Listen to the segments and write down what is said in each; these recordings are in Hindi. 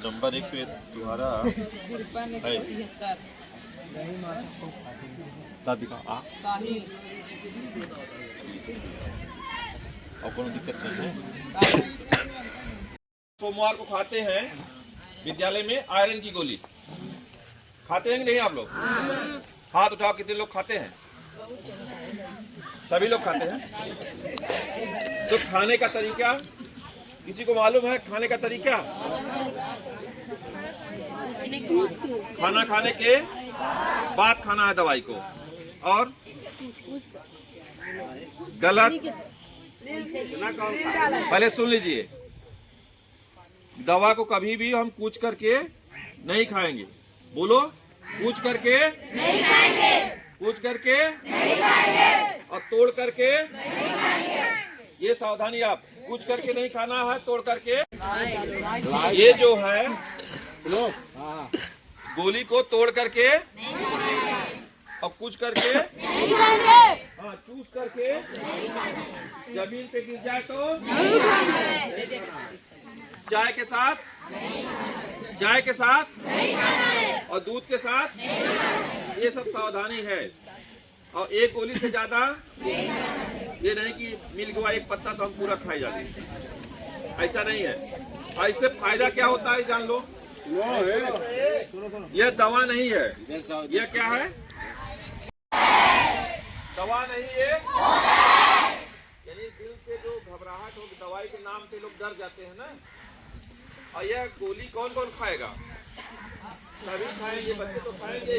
नंबर 1 पे तुम्हारा दिखा और कोनो दिक्कत नहीं है। सोमवार को खाते हैं विद्यालय में आयरन की गोली, खाते हैं कि नहीं आप लोग? हाथ उठाओ, कितने लोग खाते हैं? सभी लोग खाते हैं। तो खाने का तरीका किसी को मालूम है? खाने का तरीका, खाना खाने के बाद खाना है दवाई को, और गलत पहले सुन लीजिए, दवा को कभी भी हम कूच करके नहीं खाएंगे। बोलो, कूच करके नहीं खाएंगे, कूच करके नहीं खाएंगे, और तोड़ करके नहीं खाएंगे। ये सावधानी, आप कूच करके नहीं खाना है, तोड़ करके। ये जो है गोली को तोड़ करके और कूच करके, हाँ चूस करके जमीन पे गिर जाए तो चाय के साथ, चाय के साथ और दूध के साथ, ये सब सावधानी है। और एक गोली से ज्यादा ये नहीं कि मिल गया एक पत्ता तो हम पूरा खाए जाते, ऐसा नहीं है। ऐसे फायदा क्या होता है जान लो, यह दवा नहीं है। यह क्या है? दवा नहीं है। यानी दिल से जो घबराहट हो, दवाई के नाम पे लोग डर जाते हैं ना। और यह गोली कौन कौन खाएगा? सभी खाएंगे, बच्चे तो खाएंगे,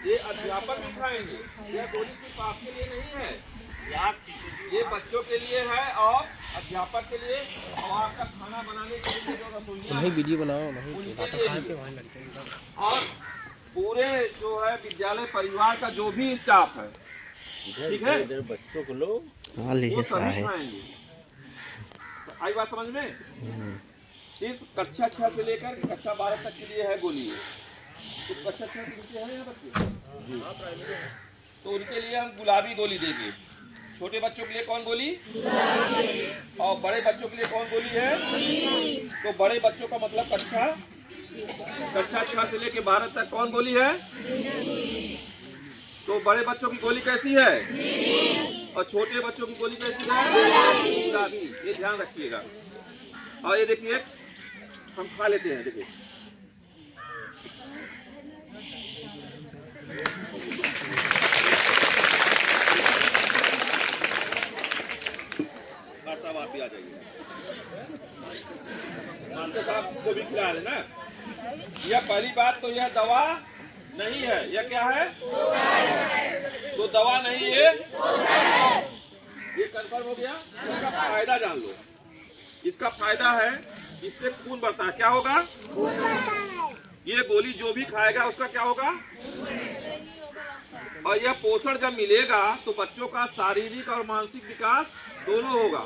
ये अध्यापक भी खाएंगे। यह गोली सिर्फ आपके लिए नहीं है, ये बच्चों के लिए है और अध्यापक के लिए, और आपका खाना बनाने के लिए जो रसोइया वीडियो बनाओ, और पूरे जो है विद्यालय परिवार का जो भी स्टाफ है, ठीक है, बच्चों को लोग वो सभी खाएंगे। आई बात समझ में? सिर्फ कक्षा 6 से लेकर कक्षा 12 तक के लिए है गोली। तो कक्षा 6 के नीचे है यहाँ बच्चे, तो उनके लिए हम गुलाबी गोली देंगे। छोटे बच्चों के लिए कौन गोली? और बड़े बच्चों के लिए कौन गोली है? तो बड़े बच्चों का मतलब कक्षा 6 से लेकर 12 तक कौन गोली है? तो बड़े बच्चों की गोली कैसी है और छोटे बच्चों की गोली कैसी है? गुलाबी। ये ध्यान रखिएगा। और ये देखिए, हम खा लेते हैं, देखिए साहब आप भी आ जाइए, मानते साहब को भी खिला देना। यह पहली बात तो यह दवा नहीं है। यह क्या है? तो दवा नहीं है, ये कंफर्म हो गया। इसका फायदा जान लो। इसका फायदा है, इससे खून बढ़ता है। क्या होगा? ये गोली जो भी खाएगा उसका क्या होगा? और यह पोषण जब मिलेगा तो बच्चों का शारीरिक और मानसिक विकास दोनों होगा।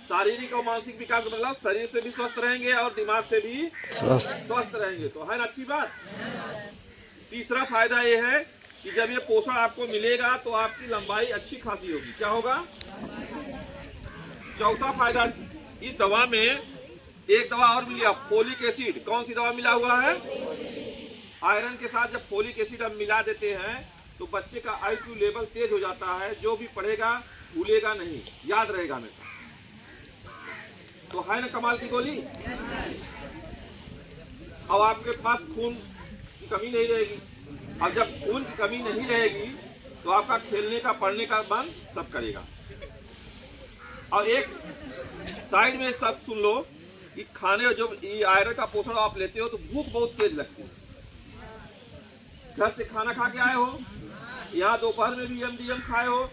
शारीरिक और मानसिक विकास मतलब शरीर से भी स्वस्थ रहेंगे और दिमाग से भी स्वस्थ रहेंगे। तो है ना अच्छी बात। तीसरा फायदा ये है कि जब ये पोषण आपको मिलेगा तो आपकी लंबाई अच्छी खासी होगी। क्या होगा? चौथा फायदा, इस दवा में एक दवा और मिली, फोलिक एसिड। कौन सी दवा मिला हुआ है? आयरन के साथ जब फोलिक एसिड हम मिला देते हैं तो बच्चे का IQ लेवल तेज हो जाता है। जो भी पढ़ेगा भूलेगा नहीं, याद रहेगा हमेशा। तो है ना कमाल की गोली। अब आपके पास खून की कमी नहीं रहेगी। अब जब खून की कमी नहीं रहेगी तो आपका खेलने का, पढ़ने का मन सब करेगा। और एक साइड में सब सुन लो कि खाने जो आयरन का पोषण आप लेते हो तो भूख बहुत तेज लगती है। घर से खाना खा के आए हो, यहाँ दोपहर में भी MDM खाए हो,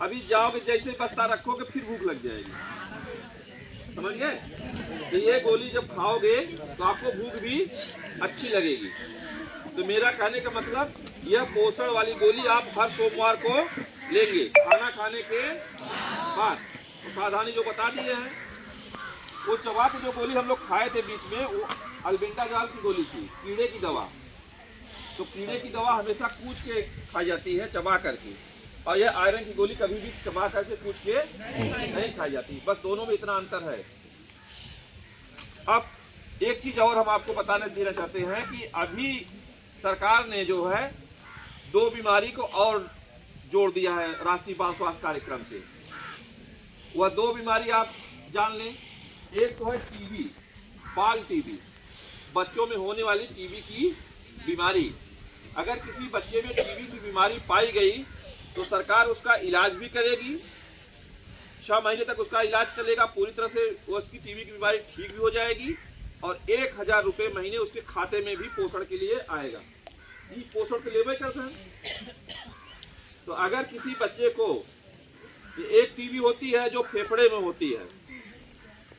अभी जाओगे जैसे बस्ता रखोगे फिर भूख लग जाएगी, समझ गए? तो ये गोली जब खाओगे तो आपको भूख भी अच्छी लगेगी। तो मेरा कहने का मतलब, यह पोषण वाली गोली आप हर सोमवार को लेंगे खाना खाने के बाद। तो सावधानी जो बता दिए हैं, वो चबा के जो गोली हम लोग खाए थे बीच में, वो अल्बेंडाजॉल की गोली थी, कीड़े की दवा। तो कीड़े की दवा हमेशा कूच के खाई जाती है, चबा करके, और यह आयरन की गोली कभी भी चबा करके कूच के नहीं खाई जाती। बस दोनों में इतना अंतर है। अब एक चीज और हम आपको बताने देना चाहते हैं कि अभी सरकार ने जो है 2 बीमारी को और जोड़ दिया है राष्ट्रीय बाल स्वास्थ्य कार्यक्रम से। वह 2 बीमारी आप जान लें। एक तो है टीबी, बाल टीबी, बच्चों में होने वाली टीबी की बीमारी। अगर किसी बच्चे में टीबी की बीमारी पाई गई तो सरकार उसका इलाज भी करेगी, 6 महीने तक उसका इलाज चलेगा, पूरी तरह से उसकी टीबी की बीमारी ठीक भी हो जाएगी, और 1000 रुपये महीने उसके खाते में भी पोषण के लिए आएगा। ये पोषण के लिए करते हैं। तो अगर किसी बच्चे को एक टीबी होती है जो फेफड़े में होती है,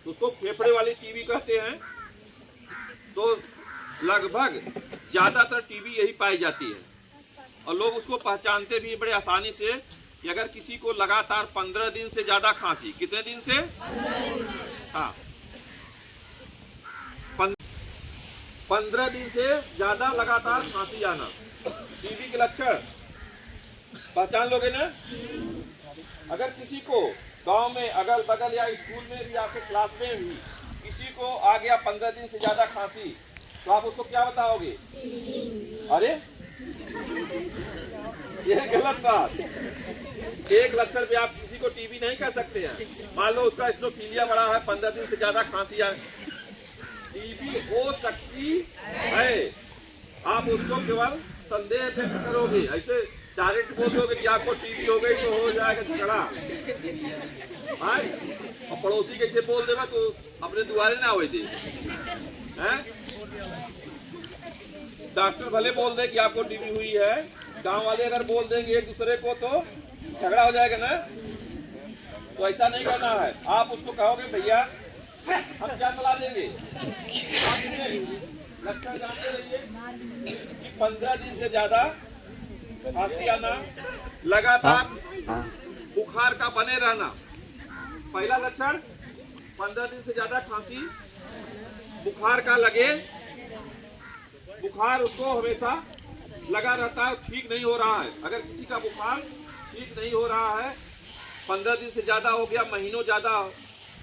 तो उसको फेफड़े वाली टीबी कहते हैं। तो लगभग ज्यादातर टीबी यही पाई जाती है, और लोग उसको पहचानते भी बड़े आसानी से कि अगर किसी को लगातार 15 दिन से ज्यादा खांसी, कितने दिन से, हाँ 15 दिन से ज्यादा लगातार खांसी आना, टीबी के लक्षण पहचान लोगे ना। अगर किसी को गांव में अगल बगल या स्कूल में भी, आपके क्लास में भी किसी को आ गया 15 दिन से ज्यादा खांसी, तो आप उसको क्या बताओगे? अरे यह गलत बात। एक लक्षण पे आप किसी को टीबी नहीं कह सकते हैं। मान लो उसका स्नोफिलिया बड़ा है, 15 दिन से ज्यादा खांसी है, टीबी हो सकती है। आप उसको केवल संदेह व्यक्त करोगे, ऐसे डायरेक्ट बोल दोगे कि आपको टीबी हो गई तो हो जाएगा झगड़ा। और पड़ोसी कैसे बोल देगा तो अपने दुआरे ना हो दे। डॉक्टर भले बोल दे कि आपको टीबी हुई है, गांव वाले अगर बोल देंगे एक दूसरे को तो झगड़ा हो जाएगा ना। तो ऐसा नहीं करना है। आप उसको कहोगे भैया हम क्या सलाह देंगे, लक्षण जानते रहिए कि 15 दिन से ज्यादा खांसी आना, लगातार बुखार का बने रहना। पहला लक्षण 15 दिन से ज्यादा खांसी, बुखार का लगे, बुखार उसको हमेशा लगा रहता है, ठीक नहीं हो रहा है। अगर किसी का बुखार ठीक नहीं हो रहा है, 15 दिन से ज्यादा हो गया, महीनों ज्यादा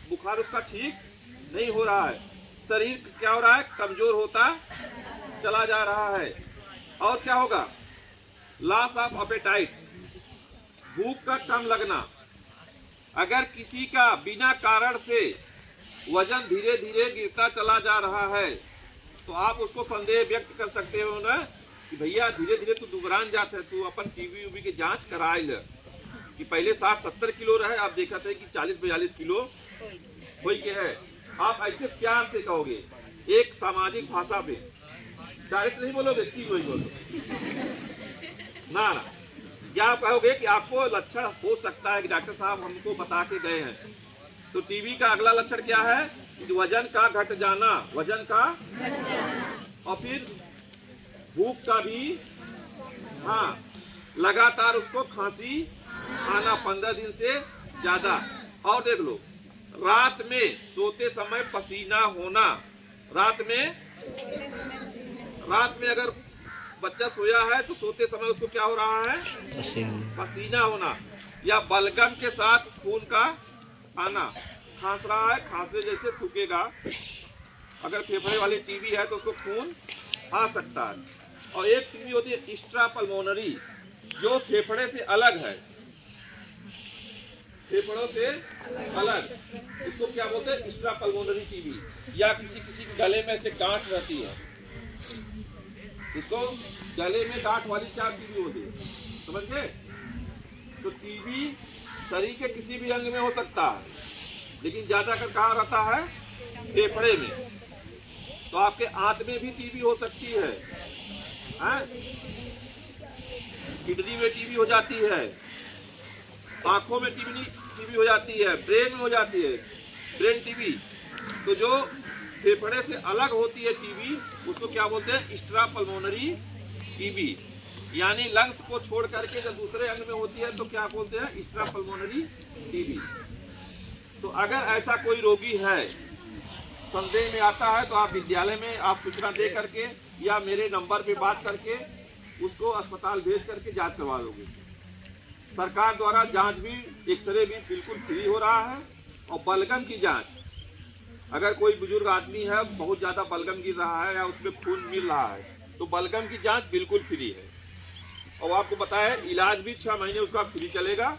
बुखार उसका ठीक नहीं हो रहा है, शरीर क्या हो रहा है, कमजोर होता चला जा रहा है। और क्या होगा, लॉस ऑफ एपेटाइट, भूख का कम लगना। अगर किसी का बिना कारण से वजन धीरे धीरे गिरता चला जा रहा है, तो आप उसको संदेह व्यक्त कर सकते हो ना कि भैया धीरे धीरे तू दुबरान जाता है, तू अपन टीबी उबी की जांच कराए ल। कि पहले 60-70 किलो रहे, आप देखा थे कि 40-42 किलो हो के है। आप ऐसे प्यार से कहोगे, एक सामाजिक भाषा पे, डायरेक्ट नहीं बोलोगे, ठीक वही बोलो ना। क्या आप कहोगे कि आपको लक्षण हो सकता है कि डॉक्टर साहब हमको बता के गए हैं। तो टीबी का अगला लक्षण क्या है कि वजन का घट जाना, वजन का, और फिर भूख का भी, हाँ लगातार उसको खांसी आना 15 दिन से ज्यादा। और देख लो, रात में सोते समय पसीना होना। रात में अगर बच्चा सोया है तो सोते समय उसको क्या हो रहा है, पसीना होना, या बलगम के साथ खून का आना। खांस रहा है, खांसने जैसे थूकेगा। अगर फेफड़े वाली टीबी है तो उसको खून आ सकता है। और एक टीबी होती है एक्स्ट्रा पल्मोनरी, जो फेफड़े से अलग है, फेफड़ों से अलग, इसको क्या बोलते हैं, एक्स्ट्रा पल्मोनरी टीबी। या किसी के गले में से गांठ रहती है, इसको गले में गांठ वाली क्या टीबी होती है, समझ गए। तो टीबी शरीर के किसी भी अंग में हो सकता है, लेकिन ज्यादातर कहाँ रहता है, फेफड़े में। तो आपके आंत में भी टीबी हो सकती है, किडनी में टीबी हो जाती है, आंखों में टीबी हो जाती है, ब्रेन में हो जाती है, ब्रेन टीबी। तो जो फेफड़े से अलग होती है टीबी, उसको क्या बोलते हैं, एक्स्ट्रा पल्मोनरी टीबी। यानी लंग्स को छोड़ करके जब दूसरे अंग में होती है तो क्या बोलते हैं, एक्स्ट्रा पल्मोनरी टीबी। तो अगर ऐसा कोई रोगी है संदेह में आता है तो आप विद्यालय में आप सूचना दे करके या मेरे नंबर पे बात करके उसको अस्पताल भेज करके जांच करवा दोगे। सरकार द्वारा जांच भी, एक्सरे भी बिल्कुल फ्री हो रहा है। और बलगम की जांच, अगर कोई बुजुर्ग आदमी है, बहुत ज़्यादा बलगम गिर रहा है या उसमें खून मिल रहा है, तो बलगम की जांच बिल्कुल फ्री है। और आपको बताया इलाज भी 6 महीने उसका फ्री चलेगा,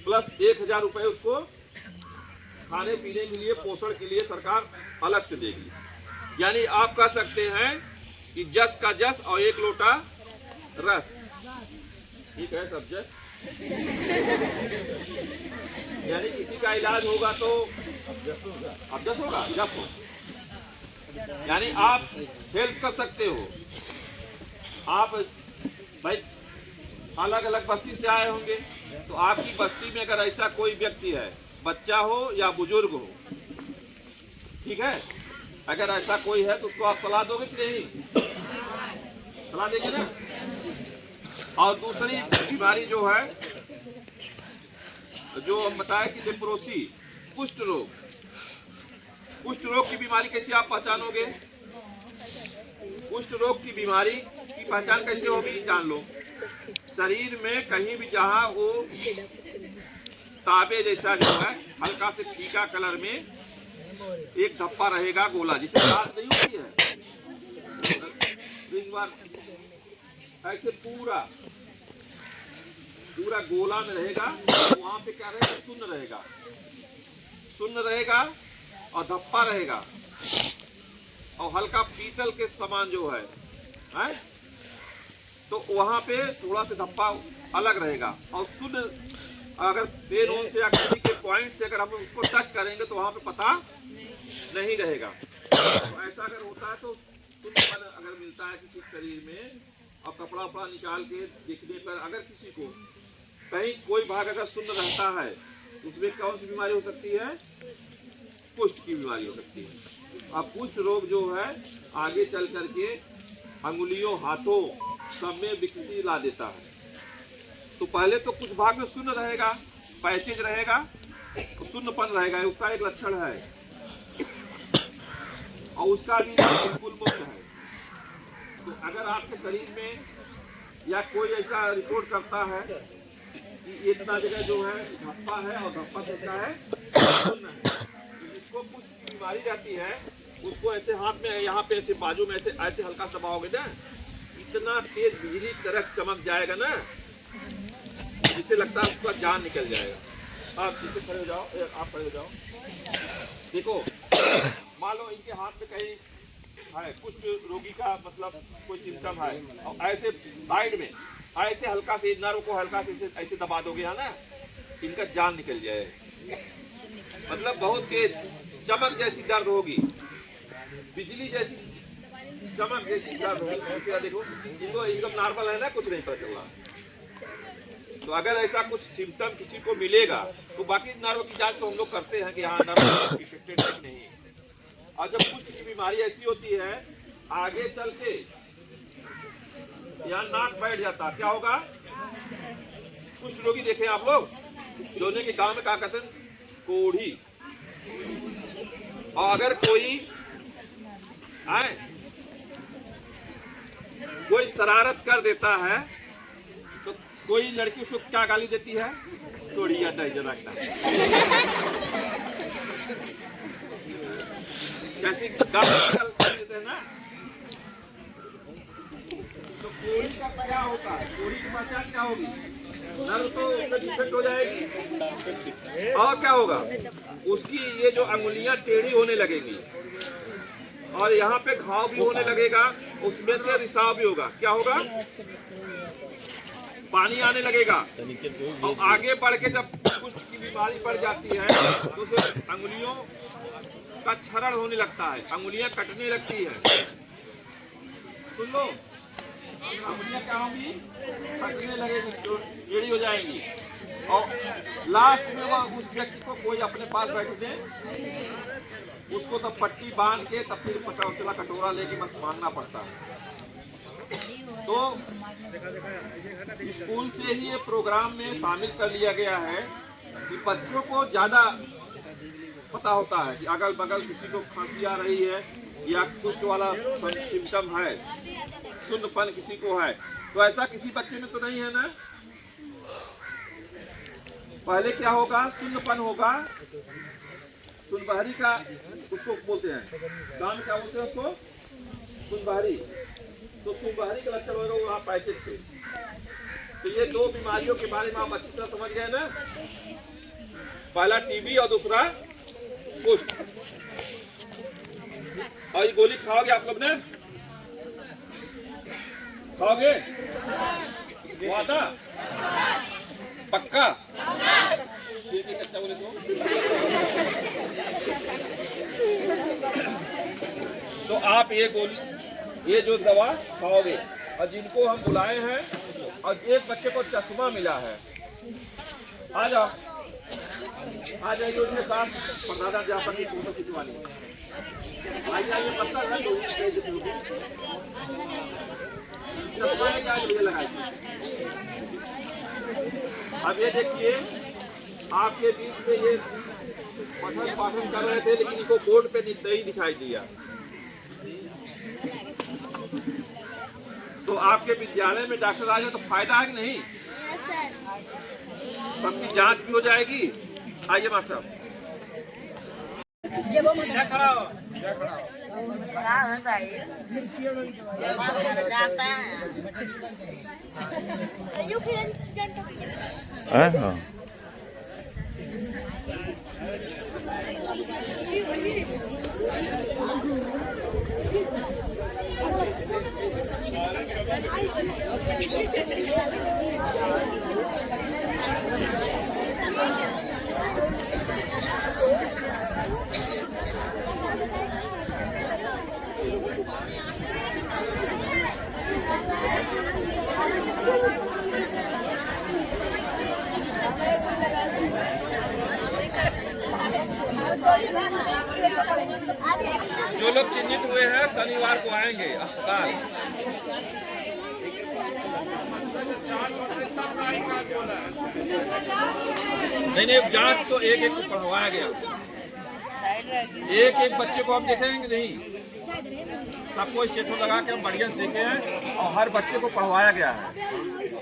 प्लस 1000 रुपये उसको खाने पीने के लिए, पोषण के लिए सरकार अलग से देगी। यानी आप कह सकते हैं कि जस का जस और 1 लोटा रस। ठीक है सब जस। यानी किसी का इलाज होगा तो अब जस होगा, जस हो। यानी आप हेल्प कर सकते हो। आप भाई अलग अलग बस्ती से आए होंगे, तो आपकी बस्ती में अगर ऐसा कोई व्यक्ति है, बच्चा हो या बुजुर्ग हो, ठीक है, अगर ऐसा कोई है तो उसको आप सलाह दोगे कि नहीं? सलाह देंगे ना। और दूसरी बीमारी जो है, जो हम बताए कि लेप्रोसी, कुष्ठ रोग। कुष्ठ रोग की बीमारी कैसे आप पहचानोगे? कुष्ठ रोग की बीमारी की पहचान कैसे होगी, जान लो। शरीर में कहीं भी जहां वो ताबे जैसा जो है हल्का से फीका कलर में एक धब्बा रहेगा, गोला, जिसे दांत नहीं होती है, ऐसे पूरा पूरा गोला में रहेगा। वहां पे क्या रहेगा? शून्य रहेगा, शून्य रहेगा और धब्बा रहेगा और हल्का पीतल के समान जो है, तो वहां पे थोड़ा सा धब्बा अलग रहेगा। और शून्य अगर पेन होन से या किसी के पॉइंट से अगर हम उसको टच करेंगे तो वहां पे पता नहीं रहेगा। तो ऐसा अगर होता है तो शून्यपन अगर मिलता है किसी शरीर में, और कपड़ा वपड़ा निकाल के देखने पर अगर किसी को कहीं कोई भाग अगर शून्य रहता है, उसमें कौन सी बीमारी हो सकती है? कुष्ठ की बीमारी हो सकती है। अब कुष्ठ रोग जो है आगे चल करके अंगुलियों, हाथों सब में विकृति ला देता है। तो पहले तो कुछ भाग में शून्य रहेगा, पैचेज रहेगा, तो शून्यपन रहेगा, उसका एक लक्षण है। और उसका भी बिल्कुल मुक्त है। तो अगर आपके शरीर में या कोई ऐसा रिपोर्ट करता है कि इतना जगह जो है धब्बा है और धब्बा कैसा है? शून्य है, तो जिसको कुछ बीमारी रहती है उसको ऐसे हाथ में, यहाँ पे ऐसे बाजू में ऐसे ऐसे हल्का दबाओगे ना, इतना तेज बिजली तरह चमक जाएगा ना, जिससे लगता है उसका जान निकल जाएगा। आप जिसे खड़े हो जाओ, आप खड़े हो जाओ, देखो मान लो इनके हाथ में कहीं है कुछ रोगी का मतलब कोई सिम्टम है, और ऐसे साइड में ऐसे हल्का से नर्व को हल्का से ऐसे दबा दोगे, है ना, इनका जान निकल जाए। मतलब बहुत तेज चमक जैसी दर्द होगी, बिजली जैसी चमक जैसी दर्द होगी। देखो इनको एकदम नॉर्मल है ना, कुछ नहीं पता चल रहा। तो अगर ऐसा कुछ सिम्टम किसी को मिलेगा तो बाकी नर्व की जांच तो हम लोग करते हैं कि हाँ नर्व इफेक्टेड है नहीं। और जब कुछ की बीमारी ऐसी होती है आगे चल के यहाँ नाक बैठ जाता, क्या होगा? कुछ रोगी देखे आप लोग, जोने के गांव में क्या कहते हैं? कोढ़ी। और अगर कोई कोई शरारत कर देता है तो कोई लड़की उसको क्या गाली देती है? कोढ़ी आता है जरा कैसी गाली देते हैं ना। तो कोढ़ी का क्या होता है? कोढ़ी की पहचान क्या होगी? नर्व तो इफेक्ट हो जाएगी, और क्या होगा? उसकी ये जो अंगुलियां टेढ़ी होने लगेगी और यहाँ पे घाव भी होने लगेगा, उसमें से रिसाव भी होगा। क्या होगा? पानी आने लगेगा। और आगे बढ़ के जब कुष्ठ की बीमारी बढ़ जाती है तो फिर अंगुलियों का क्षरण होने लगता है, अंगुलियां कटने लगती है। सुन लो, अंगुलियां क्या होंगी? कटने लगेगी, टेढ़ी हो जाएंगी। और लास्ट में वह उस व्यक्ति को कोई अपने पास बैठ दे, उसको तब पट्टी बांध के तब फिर 50 कटोरा लेके बस मांगना पड़ता है। तो स्कूल से ही ये प्रोग्राम में शामिल कर लिया गया है कि बच्चों को ज़्यादा पता होता है कि अगल बगल किसी को खांसी आ रही है या कुष्ठ वाला सिम्टम है, शून्यपन किसी को है, तो ऐसा किसी बच्चे में तो नहीं है ना। पहले क्या होगा, शून्यपन होगा, सुनबहरी का उसको बोलते हैं, गांव क्या बोलते हैं उसको, सुनबहरी। तो सुनबहरी का लक्षण होगा वहाँ पैचेज थे। तो ये दो बीमारियों के बारे में आप अच्छी तरह समझ गए ना, पहला टीबी और दूसरा कुष्ठ। और ये गोली खाओगे आप लोग ने, खाओगे वादा पक्का, कच्चा बोले तो आप ये गोली, ये जो दवा खाओगे। और जिनको हम बुलाए हैं, और एक बच्चे को चश्मा मिला है, आ जाओ आ जाइए, उनके साथ प्रधानाध्यापक की फोटो खिंचवानी है। आइए पता है अब ये देखिए, आपके बीच में ये पठन पाठन कर रहे थे, लेकिन इनको बोर्ड पे नहीं दिखाई दिया। तो आपके विद्यालय में डॉक्टर आ जाए तो फायदा है कि नहीं? सबकी जांच भी हो जाएगी। आइए मास्टर, हाँ जो लोग चिन्हित हुए हैं शनिवार को आएंगे अस्पताल। नहीं, जांच तो एक एक को पढ़वाया गया, एक एक बच्चे को हम देखेंगे नहीं, सबको स्टेटो लगा के हम बढ़िया से देखे हैं, और हर बच्चे को पढ़वाया गया है।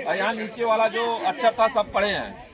और यहाँ नीचे वाला जो अक्षर था सब पढ़े हैं।